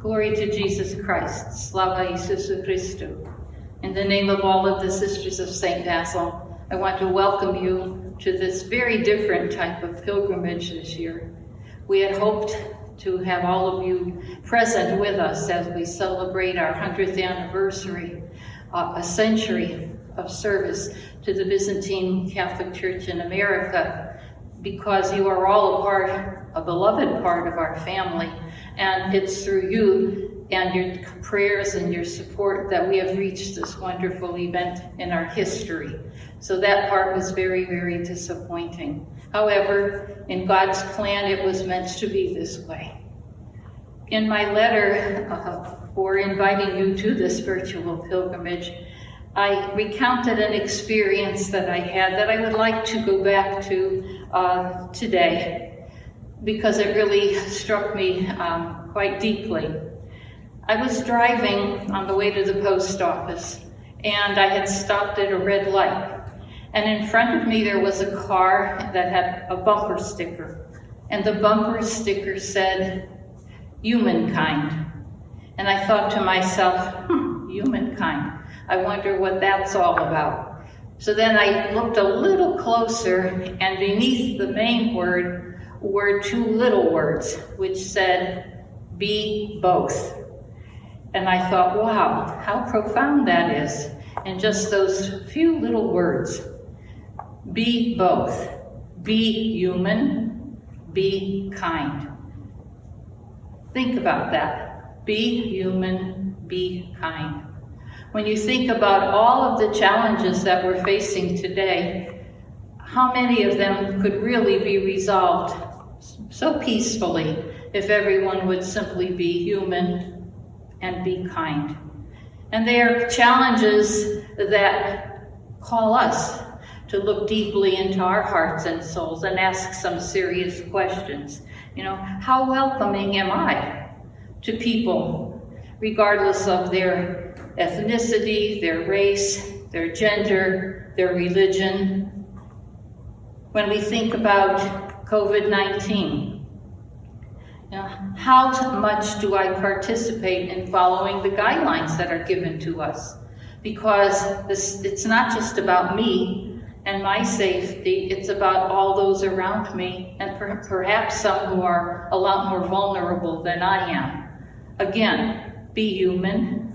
Glory to Jesus Christ. Slava Isusu Christu. In the name of all of the Sisters of St. Basil, I want to welcome you to this very different type of pilgrimage this year. We had hoped to have all of you present with us as we celebrate our 100th anniversary, a century of service to the Byzantine Catholic Church in America, because you are all a beloved part of our family, and it's through you and your prayers and your support that we have reached this wonderful event in our history. So that part was very, very disappointing. However, in God's plan, it was meant to be this way. In my letter for inviting you to this virtual pilgrimage, I recounted an experience that I had that I would like to go back to today, because it really struck me quite deeply. I was driving on the way to the post office, and I had stopped at a red light. And in front of me there was a car that had a bumper sticker, and the bumper sticker said, "Humankind." And I thought to myself, humankind. I wonder what that's all about. So then I looked a little closer, and beneath the main word were two little words, which said, "Be both." And I thought, wow, how profound that is, in just those few little words. Be both. Be human, be kind. Think about that. Be human, be kind. When you think about all of the challenges that we're facing today, how many of them could really be resolved so peacefully if everyone would simply be human and be kind? And they are challenges that call us to look deeply into our hearts and souls and ask some serious questions. How welcoming am I to people, regardless of their ethnicity, their race, their gender, their religion? When we think about COVID-19, how much do I participate in following the guidelines that are given to us? Because it's not just about me and my safety, it's about all those around me, and perhaps some who are a lot more vulnerable than I am. Again, be human,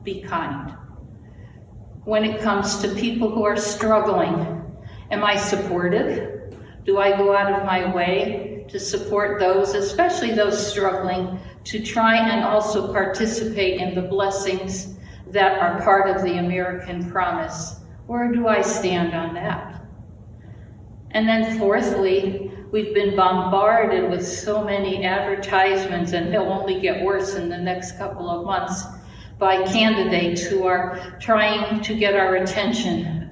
be kind. When it comes to people who are struggling, am I supportive? Do I go out of my way to support those, especially those struggling, to try and also participate in the blessings that are part of the American promise? Where do I stand on that? And then fourthly, we've been bombarded with so many advertisements, and they'll only get worse in the next couple of months, by candidates who are trying to get our attention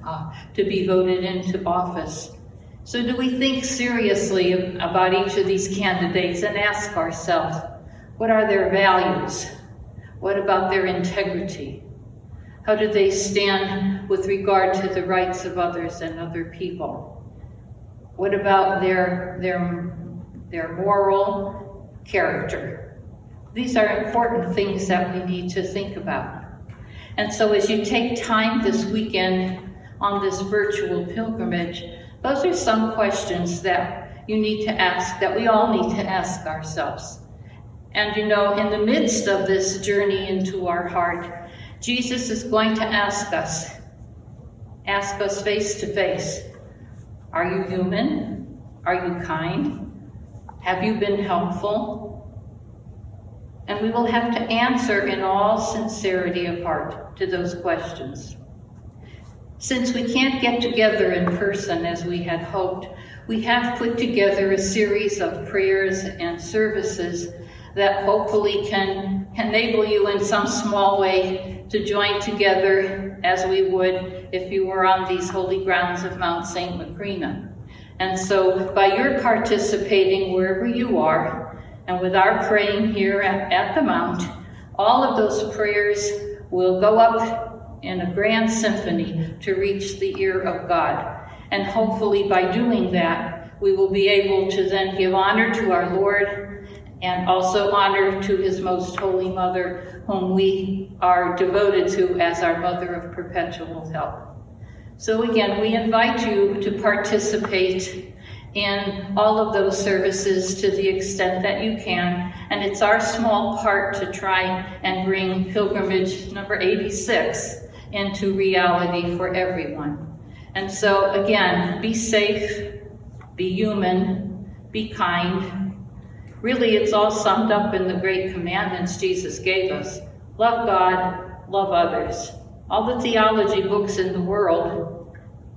to be voted into office. So do we think seriously about each of these candidates and ask ourselves, what are their values? What about their integrity? How do they stand with regard to the rights of others and other people? What about their moral character? These are important things that we need to think about. And so as you take time this weekend on this virtual pilgrimage, those are some questions that you need to ask, that we all need to ask ourselves. And in the midst of this journey into our heart, Jesus is going to ask us face to face, are you human? Are you kind? Have you been helpful? And we will have to answer in all sincerity of heart to those questions. Since we can't get together in person as we had hoped, we have put together a series of prayers and services that hopefully can enable you in some small way to join together as we would if you were on these holy grounds of Mount St. Macrina. And so by your participating wherever you are, and with our praying here at the Mount, all of those prayers will go up in a grand symphony to reach the ear of God. And hopefully by doing that, we will be able to then give honor to our Lord And also honor to his most holy mother, whom we are devoted to as our mother of perpetual help. So again, we invite you to participate in all of those services to the extent that you can. And it's our small part to try and bring pilgrimage number 86 into reality for everyone. And so again, be safe, be human, be kind. Really, it's all summed up in the great commandments Jesus gave us. Love God, love others. All the theology books in the world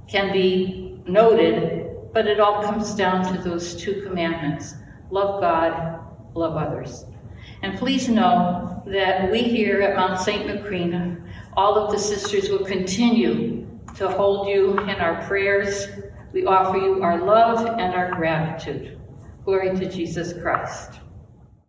can be noted, but it all comes down to those two commandments. Love God, love others. And please know that we here at Mount St. Macrina, all of the sisters will continue to hold you in our prayers. We offer you our love and our gratitude. Glory to Jesus Christ.